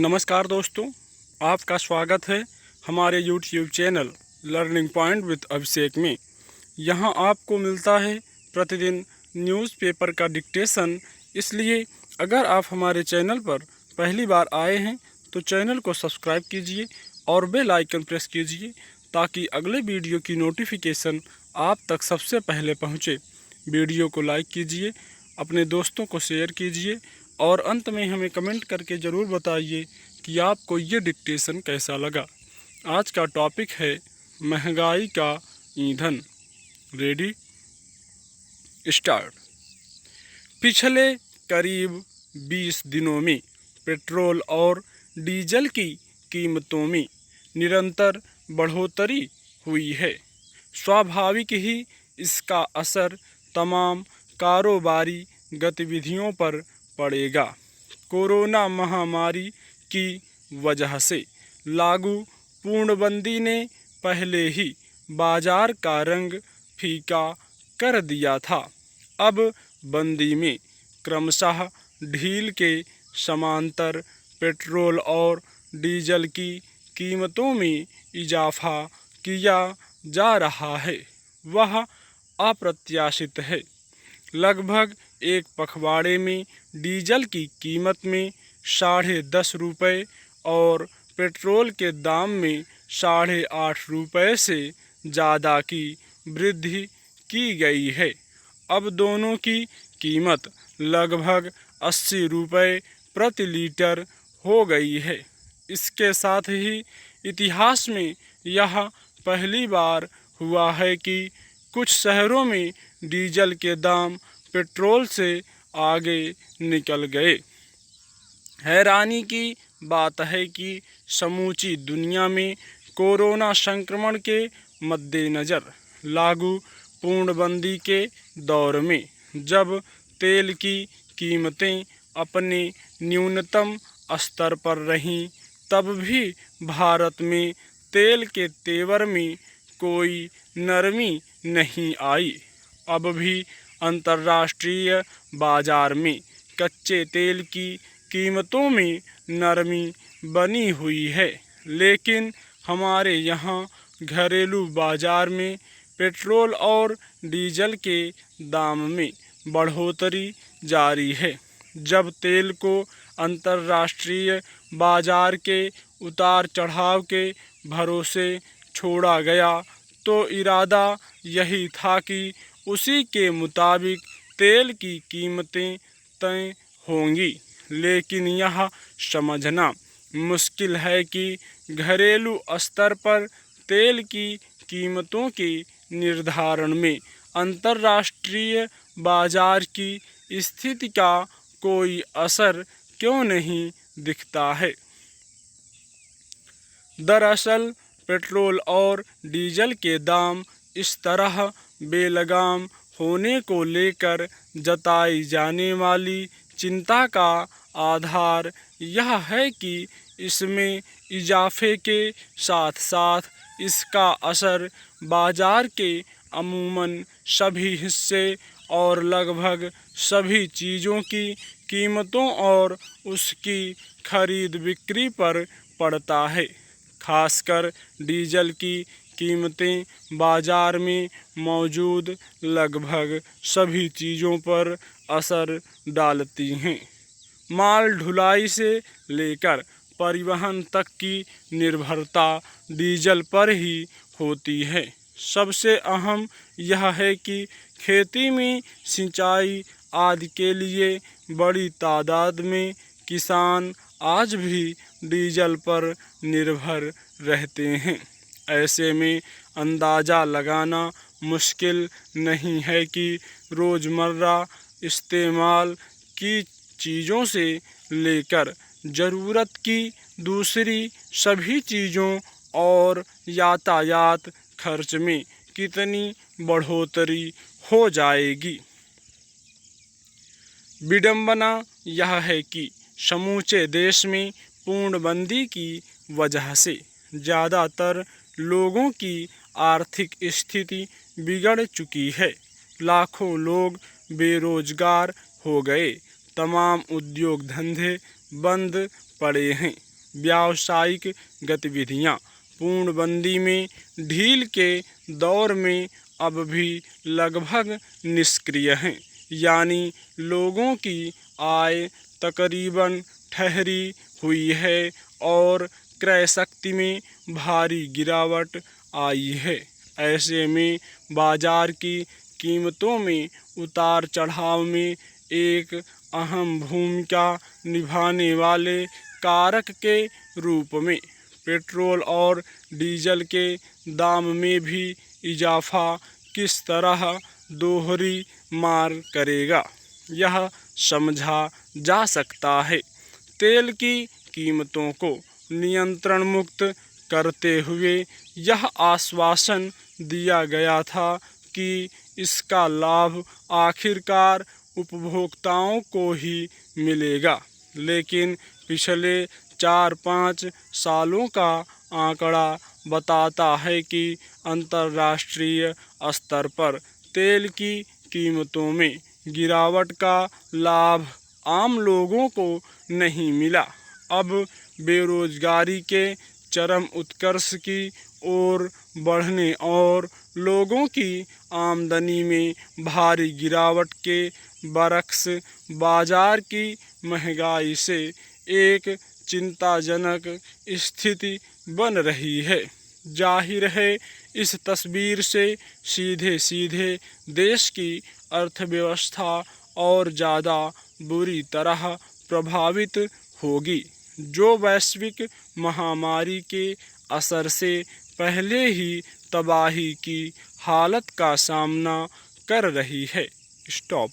नमस्कार दोस्तों, आपका स्वागत है हमारे YouTube channel learning point with Abhishek में। यहाँ आपको मिलता है प्रतिदिन न्यूज़पेपर का डिक्टेशन। इसलिए अगर आप हमारे चैनल पर पहली बार आए हैं तो चैनल को सब्सक्राइब कीजिए और बेल आइकन प्रेस कीजिए ताकि अगले वीडियो की नोटिफिकेशन आप तक सबसे पहले पहुँचे। वीडियो को लाइक कीजिए, अपने दोस्तों को शेयर कीजिए और अंत में हमें कमेंट करके ज़रूर बताइए कि आपको ये डिक्टेशन कैसा लगा। आज का टॉपिक है महंगाई का ईंधन। Ready start. पिछले करीब 20 दिनों में पेट्रोल और डीजल की कीमतों में निरंतर बढ़ोतरी हुई है। स्वाभाविक ही इसका असर तमाम कारोबारी गतिविधियों पर पड़ेगा। कोरोना महामारी की वजह से लागू पूर्णबंदी ने पहले ही बाजार का रंग फीका कर दिया था। अब बंदी में क्रमशः ढील के समांतर पेट्रोल और डीजल की कीमतों में इजाफा किया जा रहा है, वह अप्रत्याशित है। लगभग एक पखवाड़े में डीजल की कीमत में 10.5 रुपये और पेट्रोल के दाम में 8.5 रुपये से ज़्यादा की वृद्धि की गई है। अब दोनों की कीमत लगभग 80 रुपये प्रति लीटर हो गई है। इसके साथ ही इतिहास में यह पहली बार हुआ है कि कुछ शहरों में डीजल के दाम पेट्रोल से आगे निकल गए। हैरानी की बात है कि समूची दुनिया में कोरोना संक्रमण के मद्देनज़र लागू पूर्णबंदी के दौर में जब तेल की कीमतें अपने न्यूनतम स्तर पर रहीं, तब भी भारत में तेल के तेवर में कोई नरमी नहीं आई। अब भी अंतर्राष्ट्रीय बाजार में कच्चे तेल की कीमतों में नरमी बनी हुई है, लेकिन हमारे यहाँ घरेलू बाजार में पेट्रोल और डीजल के दाम में बढ़ोतरी जारी है। जब तेल को अंतर्राष्ट्रीय बाजार के उतार चढ़ाव के भरोसे छोड़ा गया तो इरादा यही था कि उसी के मुताबिक तेल की कीमतें तय होंगी। लेकिन यह समझना मुश्किल है कि घरेलू स्तर पर तेल की कीमतों के निर्धारण में अंतर्राष्ट्रीय बाजार की स्थिति का कोई असर क्यों नहीं दिखता है। दरअसल पेट्रोल और डीजल के दाम इस तरह बेलगाम होने को लेकर जताई जाने वाली चिंता का आधार यह है कि इसमें इजाफे के साथ साथ इसका असर बाजार के अमूमन सभी हिस्से और लगभग सभी चीज़ों की कीमतों और उसकी खरीद बिक्री पर पड़ता है। खासकर डीजल की कीमतें बाजार में मौजूद लगभग सभी चीज़ों पर असर डालती हैं। माल ढुलाई से लेकर परिवहन तक की निर्भरता डीजल पर ही होती है। सबसे अहम यह है कि खेती में सिंचाई आदि के लिए बड़ी तादाद में किसान आज भी डीजल पर निर्भर रहते हैं। ऐसे में अंदाज़ा लगाना मुश्किल नहीं है कि रोज़मर्रा इस्तेमाल की चीज़ों से लेकर ज़रूरत की दूसरी सभी चीज़ों और यातायात खर्च में कितनी बढ़ोतरी हो जाएगी। विडंबना यह है कि समूचे देश में पूर्णबंदी की वजह से ज़्यादातर लोगों की आर्थिक स्थिति बिगड़ चुकी है। लाखों लोग बेरोजगार हो गए, तमाम उद्योग धंधे बंद पड़े हैं व्यावसायिक गतिविधियां पूर्णबंदी में ढील के दौर में अब भी लगभग निष्क्रिय हैं, यानी लोगों की आय तकरीबन ठहरी हुई है और क्रय शक्ति में भारी गिरावट आई है। ऐसे में बाजार की कीमतों में उतार चढ़ाव में एक अहम भूमिका निभाने वाले कारक के रूप में पेट्रोल और डीजल के दाम में भी इजाफा किस तरह दोहरी मार करेगा, यह समझा जा सकता है। तेल की कीमतों को नियंत्रण मुक्त करते हुए यह आश्वासन दिया गया था कि इसका लाभ आखिरकार उपभोक्ताओं को ही मिलेगा, लेकिन पिछले 4-5 सालों का आंकड़ा बताता है कि अंतर्राष्ट्रीय स्तर पर तेल की कीमतों में गिरावट का लाभ आम लोगों को नहीं मिला। अब बेरोजगारी के चरम उत्कर्ष की ओर बढ़ने और लोगों की आमदनी में भारी गिरावट के बरक्स बाजार की महंगाई से एक चिंताजनक स्थिति बन रही है। जाहिर है, इस तस्वीर से सीधे सीधे देश की अर्थव्यवस्था और ज़्यादा बुरी तरह प्रभावित होगी, जो वैश्विक महामारी के असर से पहले ही तबाही की हालत का सामना कर रही है। स्टॉप।